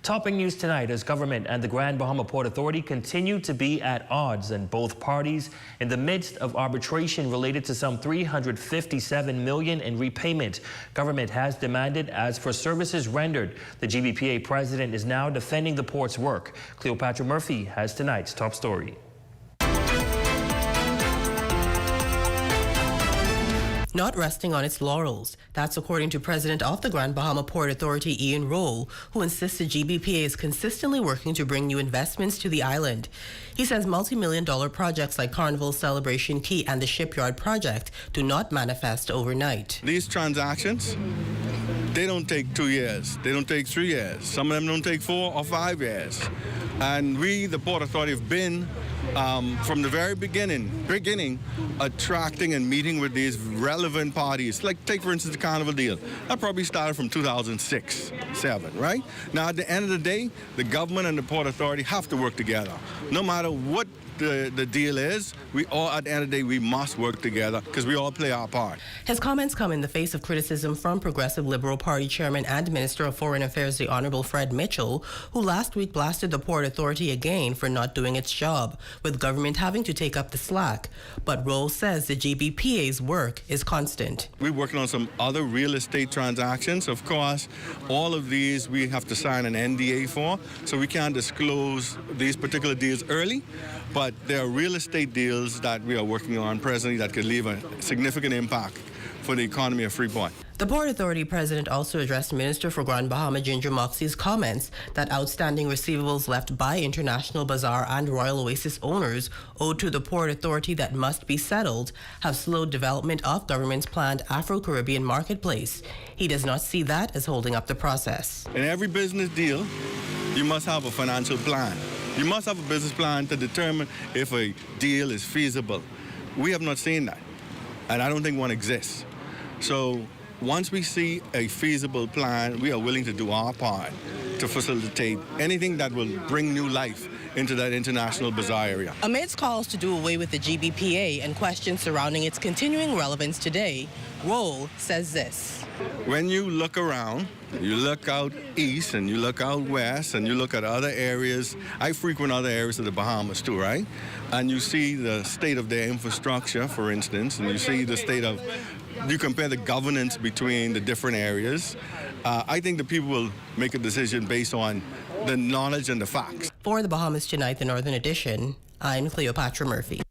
Topping news tonight as government and the Grand Bahamas Port Authority continue to be at odds, and both parties in the midst of arbitration related to some $357 million in repayment. Government has demanded as for services rendered. The GBPA president is now defending the port's work. Cleopatra Murphy has tonight's top story. Not resting on its laurels. That's according to President of the Grand Bahamas Port Authority, Ian Rolle, who insists the GBPA is consistently working to bring new investments to the island. He says multi-million-dollar projects like Carnival Celebration Key and the Shipyard project do not manifest overnight. These transactions, they don't take 2 years. They don't take 3 years. Some of them don't take 4 or 5 years. And we, the Port Authority, have been from the very beginning, attracting and meeting with these relevant parties. Like, take, for instance, the Carnival deal. That probably started from 2006-7, right? Now, at the end of the day, the government and the Port Authority have to work together. No matter what the deal is, we all, at the end of the day, we must work together because we all play our part. His comments come in the face of criticism from Progressive Liberal Party Chairman and Minister of Foreign Affairs, the Honorable Fred Mitchell, who last week blasted the Port Authority again for not doing its job, with government having to take up the slack. But Rolle says the GBPA's work is constant. We're working on some other real estate transactions. Of course, all of these we have to sign an NDA for, so we can't disclose these particular deals early. But there are real estate deals that we are working on presently that could leave a significant impact for the economy of Freeport. The Port Authority President also addressed Minister for Grand Bahama Ginger Moxie's comments that outstanding receivables left by International Bazaar and Royal Oasis owners owed to the Port Authority that must be settled have slowed development of government's planned Afro-Caribbean marketplace. He does not see that as holding up the process. In every business deal, you must have a financial plan. You must have a business plan to determine if a deal is feasible. We have not seen that, and I don't think one exists. So once we see a feasible plan, we are willing to do our part to facilitate anything that will bring new life into that International Bazaar area. Amidst calls to do away with the GBPA and questions surrounding its continuing relevance today, Rolle says this. When you look around, you look out east and you look out west and you look at other areas. I frequent other areas of the Bahamas too, right? And you see the state of their infrastructure, for instance, and you see the state of, you compare the governance between the different areas. I think the people will make a decision based on the knowledge and the facts. For the Bahamas Tonight, the Northern Edition, I'm Cleopatra Murphy.